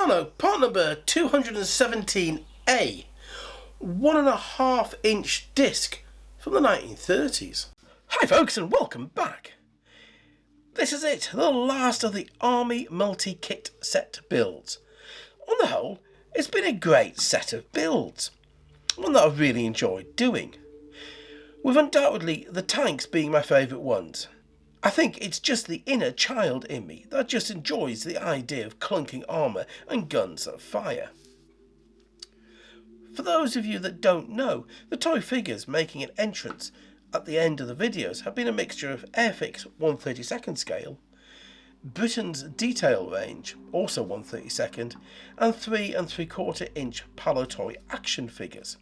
Meccano, part number 217A, 1.5 inch disc from the 1930s. Hi folks and welcome back. This is it, the last of the Army multi-kit set builds. On the whole, it's been a great set of builds, one that I've really enjoyed doing, with undoubtedly the tanks being my favourite ones. I think it's just the inner child in me that just enjoys the idea of clunking armour and guns that fire. For those of you that don't know, the toy figures making an entrance at the end of the videos have been a mixture of Airfix 1/32 scale, Britain's Detail range, also 1/32, and 3 3/4 inch Palitoy action figures.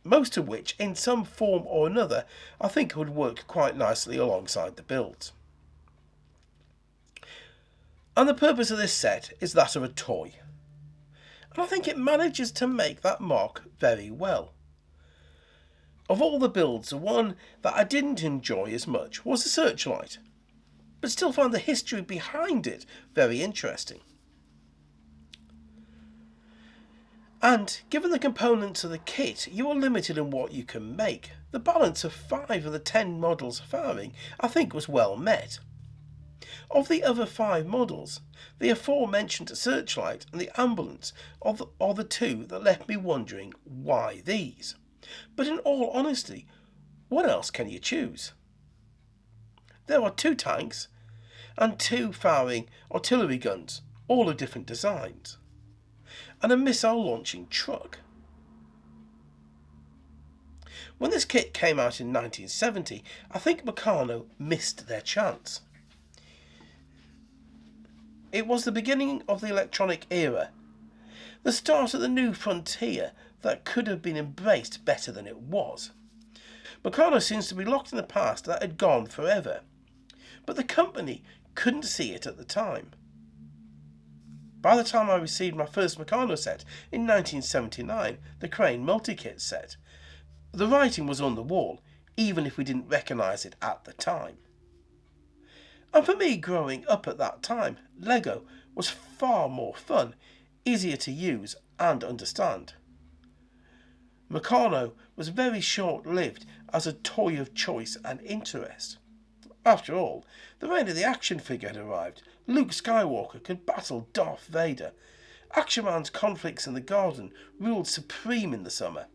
Most of which, in some form or another, I think would work quite nicely alongside the builds. And the purpose of this set is that of a toy. And I think it manages to make that mark very well. Of all the builds, the one that I didn't enjoy as much was the Searchlight, but still found the history behind it very interesting. And given the components of the kit, you are limited in what you can make. The balance of 5 of the 10 models firing, I think, was well met. Of the other 5 models, the aforementioned Searchlight and the Ambulance are the two that left me wondering why these. But in all honesty, what else can you choose? There are 2 tanks and 2 firing artillery guns, all of different designs, and a missile launching truck. When this kit came out in 1970, I think Meccano missed their chance. It was the beginning of the electronic era, the start of the new frontier that could have been embraced better than it was. Meccano seems to be locked in the past that had gone forever, but the company couldn't see it at the time. By the time I received my first Meccano set in 1979, the Crane multi-kit set, the writing was on the wall, even if we didn't recognise it at the time. And for me, growing up at that time, Lego was far more fun, easier to use and understand. Meccano was very short-lived as a toy of choice and interest. After all, the reign of the action figure had arrived. Luke Skywalker could battle Darth Vader. Action Man's conflicts in the garden ruled supreme in the summer.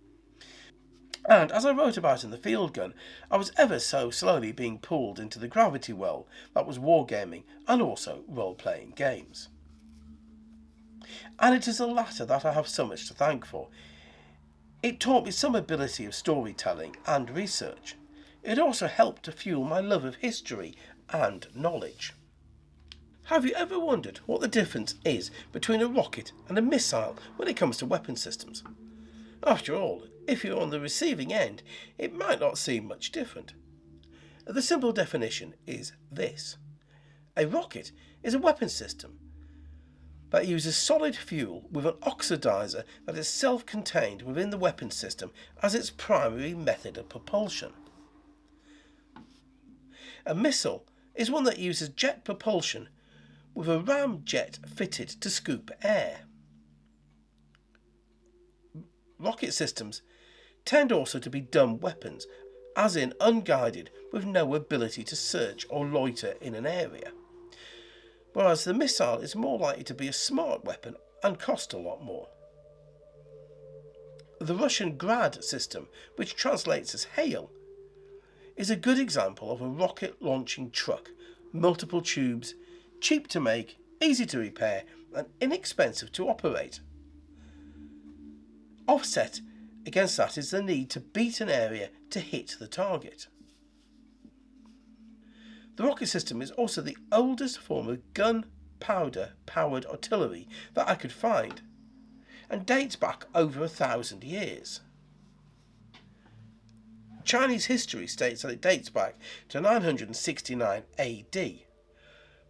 And as I wrote about in the Field Gun, I was ever so slowly being pulled into the gravity well that was wargaming and also role-playing games. And it is the latter that I have so much to thank for. It taught me some ability of storytelling and research. It also helped to fuel my love of history and knowledge. Have you ever wondered what the difference is between a rocket and a missile when it comes to weapon systems? After all, if you're on the receiving end, it might not seem much different. The simple definition is this. A rocket is a weapon system that uses solid fuel with an oxidizer that is self-contained within the weapon system as its primary method of propulsion. A missile is one that uses jet propulsion with a ramjet fitted to scoop air. Rocket systems tend also to be dumb weapons, as in unguided with no ability to search or loiter in an area, whereas the missile is more likely to be a smart weapon and cost a lot more. The Russian Grad system, which translates as hail, is a good example of a rocket launching truck, multiple tubes, cheap to make, easy to repair and inexpensive to operate. Offset against that is the need to beat an area to hit the target. The rocket system is also the oldest form of gunpowder powered artillery that I could find, and dates back over 1,000 years. Chinese history states that it dates back to 969 AD,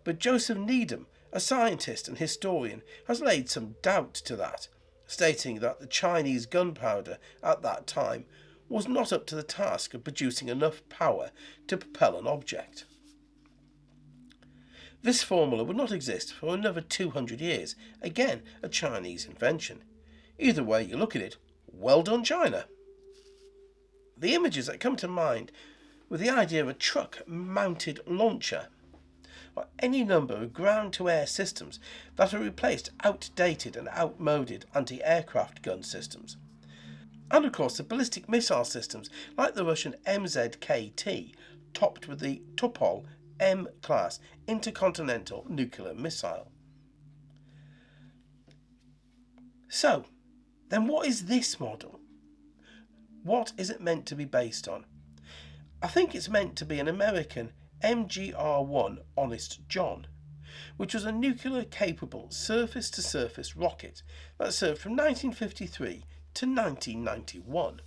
but Joseph Needham, a scientist and historian, has laid some doubt to that, stating that the Chinese gunpowder at that time was not up to the task of producing enough power to propel an object. This formula would not exist for another 200 years, again a Chinese invention. Either way you look at it, well done China. The images that come to mind were the idea of a truck-mounted launcher, or any number of ground-to-air systems that have replaced outdated and outmoded anti-aircraft gun systems. And of course the ballistic missile systems like the Russian MZKT, topped with the Tupolev M-class intercontinental nuclear missile. So, then what is this model? What is it meant to be based on? I think it's meant to be an American MGR-1 Honest John, which was a nuclear-capable surface-to-surface rocket that served from 1953 to 1991.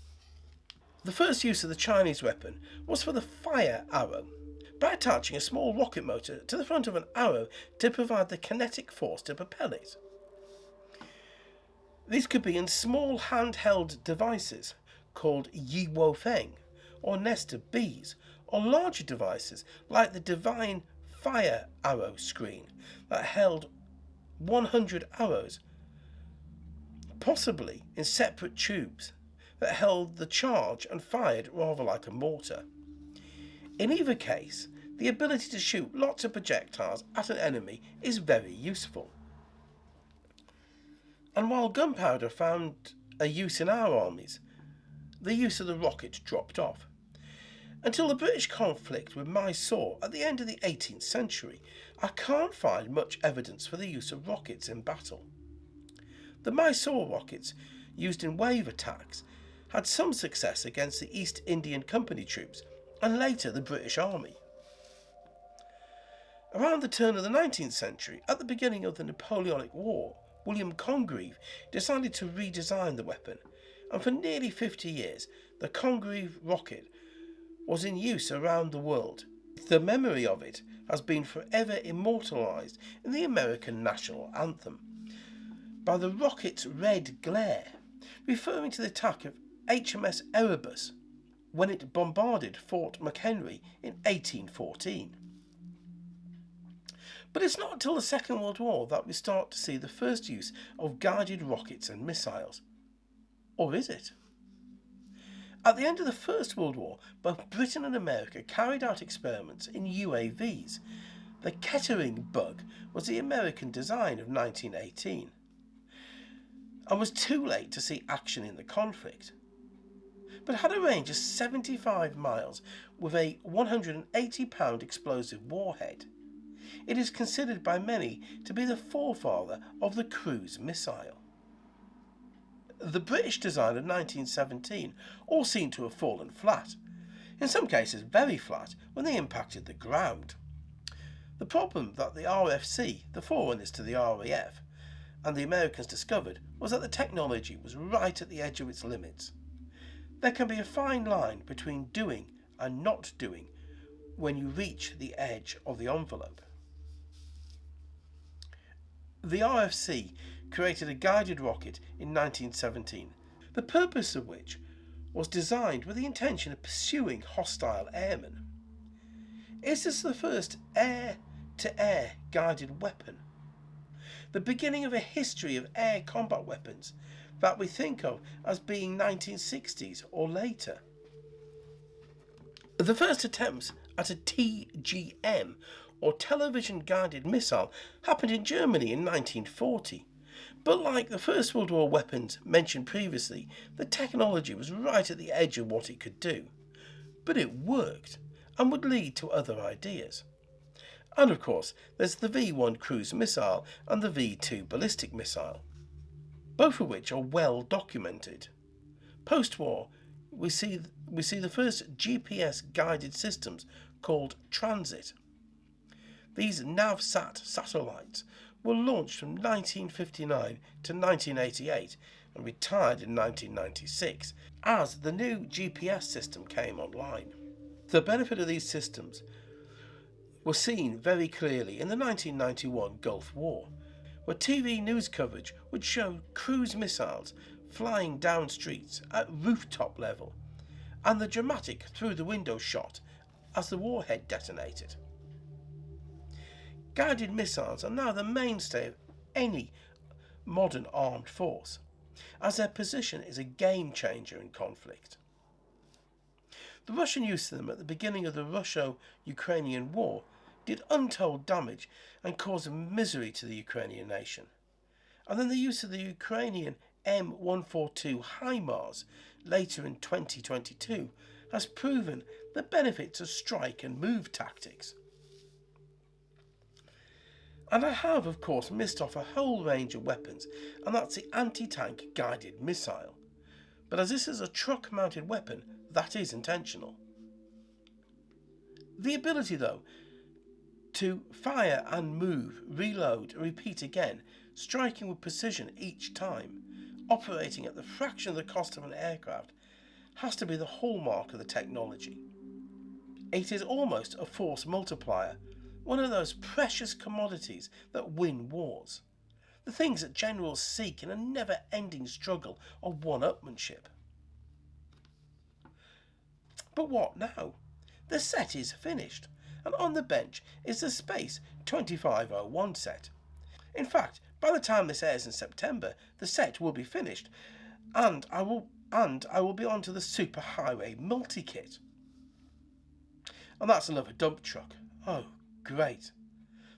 The first use of the Chinese weapon was for the fire arrow, by attaching a small rocket motor to the front of an arrow to provide the kinetic force to propel it. These could be in small handheld devices called Yi Wo Feng, or nest of bees, or larger devices like the Divine Fire Arrow screen that held 100 arrows, possibly in separate tubes that held the charge and fired rather like a mortar. In either case, the ability to shoot lots of projectiles at an enemy is very useful. And while gunpowder found a use in our armies, the use of the rocket dropped off. Until the British conflict with Mysore at the end of the 18th century, I can't find much evidence for the use of rockets in battle. The Mysore rockets, used in wave attacks, had some success against the East Indian Company troops and later the British Army. Around the turn of the 19th century, at the beginning of the Napoleonic War, William Congreve decided to redesign the weapon, and for nearly 50 years the Congreve rocket was in use around the world. The memory of it has been forever immortalised in the American national anthem by the rocket's red glare, referring to the attack of HMS Erebus when it bombarded Fort McHenry in 1814. But it's not until the Second World War that we start to see the first use of guided rockets and missiles. Or is it? At the end of the First World War, both Britain and America carried out experiments in UAVs. The Kettering bug was the American design of 1918 and was too late to see action in the conflict, but had a range of 75 miles with a 180-pound explosive warhead. It is considered by many to be the forefather of the cruise missile. The British design of 1917 all seem to have fallen flat, in some cases very flat when they impacted the ground. The problem that the RFC, the forerunners to the RAF, and the Americans discovered was that the technology was right at the edge of its limits. There can be a fine line between doing and not doing when you reach the edge of the envelope. The RFC created a guided rocket in 1917, the purpose of which was designed with the intention of pursuing hostile airmen. Is this the first air-to-air guided weapon? The beginning of a history of air combat weapons that we think of as being 1960s or later. The first attempts at a TGM, or television guided missile, happened in Germany in 1940. But like the First World War weapons mentioned previously, the technology was right at the edge of what it could do. But it worked, and would lead to other ideas. And of course, there's the V-1 cruise missile and the V-2 ballistic missile, both of which are well documented. Post-war, we see the first GPS-guided systems called Transit. These NavSat satellites were launched from 1959 to 1988 and retired in 1996 as the new GPS system came online. The benefit of these systems was seen very clearly in the 1991 Gulf War, where TV news coverage would show cruise missiles flying down streets at rooftop level, and the dramatic through-the-window shot as the warhead detonated. Guided missiles are now the mainstay of any modern armed force, as their position is a game changer in conflict. The Russian use of them at the beginning of the Russo-Ukrainian War did untold damage and caused misery to the Ukrainian nation. And then the use of the Ukrainian M142 HIMARS later in 2022 has proven the benefits of strike and move tactics. And I have, of course, missed off a whole range of weapons, and that's the anti-tank guided missile. But as this is a truck-mounted weapon, that is intentional. The ability, though, to fire and move, reload, repeat again, striking with precision each time, operating at the fraction of the cost of an aircraft, has to be the hallmark of the technology. It is almost a force multiplier, one of those precious commodities that win wars, the things that generals seek in a never-ending struggle of one-upmanship. But what now? The set is finished, and on the bench is the Space 2501 set. In fact, by the time this airs in September, the set will be finished, and I will be on to the Superhighway multi-kit. And that's another dump truck. Oh, great.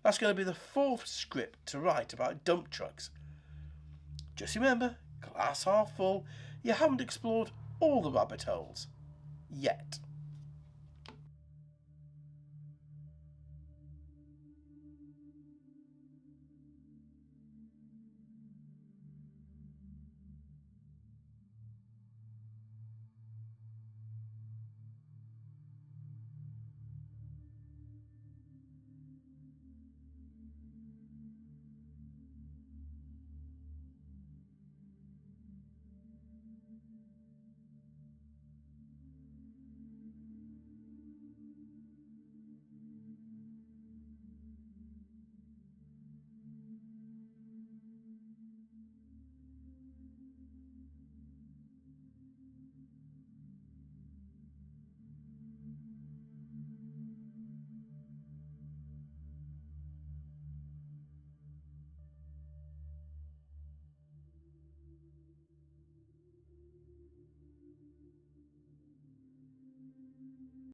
That's going to be the fourth script to write about dump trucks. Just remember, glass half full, you haven't explored all the rabbit holes. Yet.